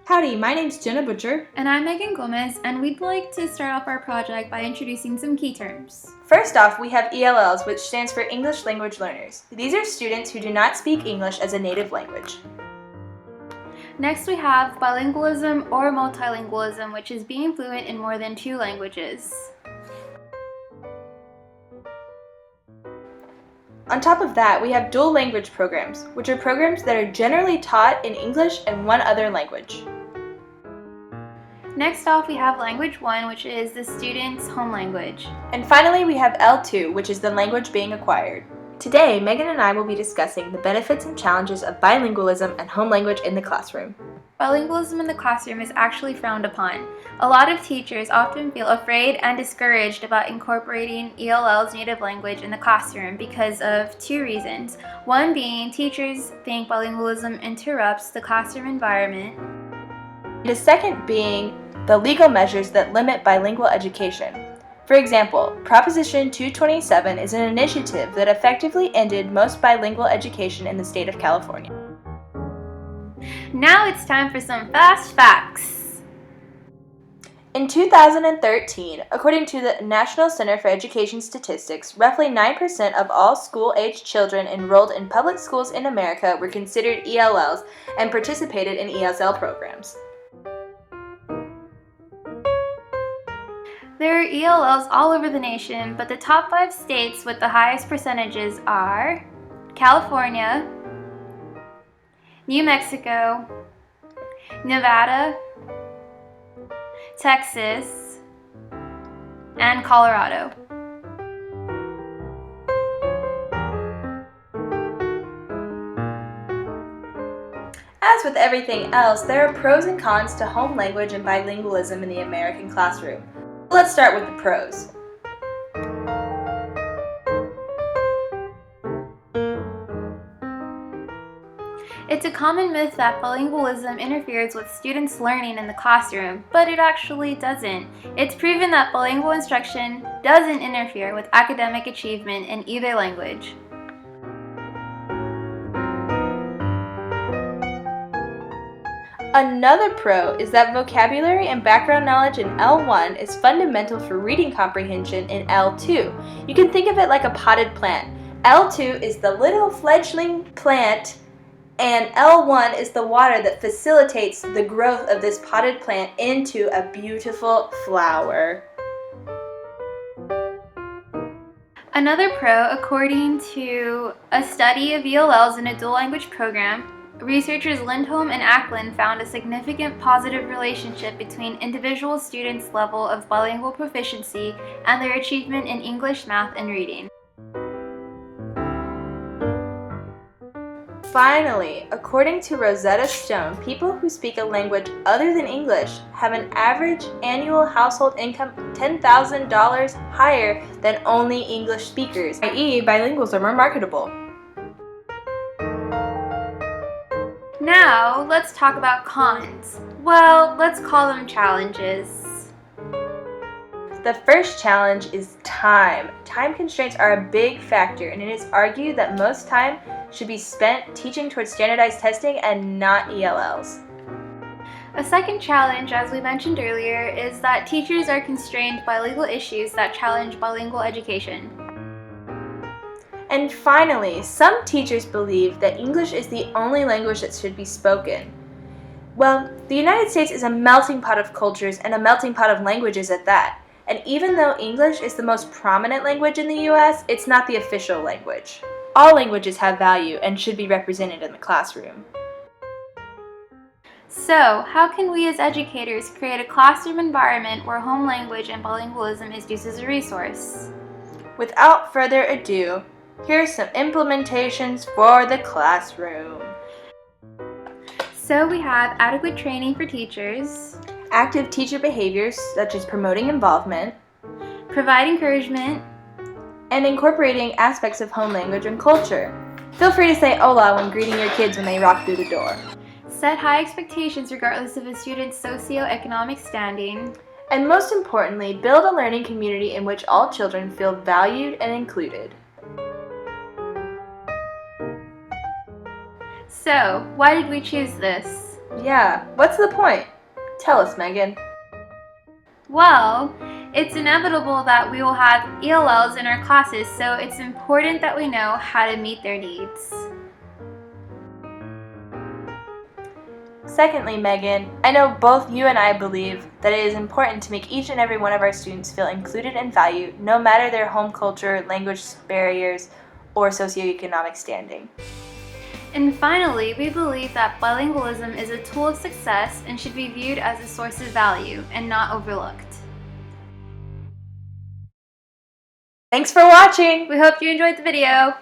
Howdy, my name's Jenna Butcher. And I'm Megan Gomez, and we'd like to start off our project by introducing some key terms. First off, we have ELLs, which stands for English Language Learners. These are students who do not speak English as a native language. Next, we have bilingualism or multilingualism, which is being fluent in more than 2 languages. On top of that, we have dual language programs, which are programs that are generally taught in English and one other language. Next off, we have Language 1, which is the student's home language. And finally, we have L2, which is the language being acquired. Today, Megan and I will be discussing the benefits and challenges of bilingualism and home language in the classroom. Bilingualism in the classroom is actually frowned upon. A lot of teachers often feel afraid and discouraged about incorporating ELL's native language in the classroom because of 2 reasons. One being teachers think bilingualism interrupts the classroom environment. The second being the legal measures that limit bilingual education. For example, Proposition 227 is an initiative that effectively ended most bilingual education in the state of California. Now it's time for some fast facts. In 2013, according to the National Center for Education Statistics, roughly 9% of all school-aged children enrolled in public schools in America were considered ELLs and participated in ESL programs. There are ELLs all over the nation, but the top 5 states with the highest percentages are California, New Mexico, Nevada, Texas, and Colorado. As with everything else, there are pros and cons to home language and bilingualism in the American classroom. Let's start with the pros. It's a common myth that bilingualism interferes with students' learning in the classroom, but it actually doesn't. It's proven that bilingual instruction doesn't interfere with academic achievement in either language. Another pro is that vocabulary and background knowledge in L1 is fundamental for reading comprehension in L2. You can think of it like a potted plant. L2 is the little fledgling plant, and L1 is the water that facilitates the growth of this potted plant into a beautiful flower. Another pro, according to a study of ELLs in a dual language program, researchers Lindholm and Acklin found a significant positive relationship between individual students' level of bilingual proficiency and their achievement in English, math, and reading. Finally, according to Rosetta Stone, people who speak a language other than English have an average annual household income $10,000 higher than only English speakers, i.e., bilinguals are more marketable. Now, let's talk about cons. Well, let's call them challenges. The first challenge is time. Time constraints are a big factor, and it is argued that most time should be spent teaching towards standardized testing and not ELLs. A second challenge, as we mentioned earlier, is that teachers are constrained by legal issues that challenge bilingual education. And finally, some teachers believe that English is the only language that should be spoken. Well, the United States is a melting pot of cultures and a melting pot of languages at that. And even though English is the most prominent language in the US, it's not the official language. All languages have value and should be represented in the classroom. So, how can we as educators create a classroom environment where home language and bilingualism is used as a resource? Without further ado, Here's some implementations for the classroom. So we have adequate training for teachers, Active teacher behaviors such as promoting involvement, provide encouragement, and incorporating aspects of home language and culture. Feel free to say hola when greeting your kids when they walk through the door. set high expectations regardless of a student's socioeconomic standing, And most importantly, build a learning community in which all children feel valued and included. So, why did we choose this? Yeah, what's the point? Tell us, Megan. Well, it's inevitable that we will have ELLs in our classes, so it's important that we know how to meet their needs. Secondly, Megan, I know both you and I believe that it is important to make each and every one of our students feel included and valued, no matter their home culture, language barriers, or socioeconomic standing. And finally, we believe that bilingualism is a tool of success and should be viewed as a source of value and not overlooked. Thanks for watching! We hope you enjoyed the video.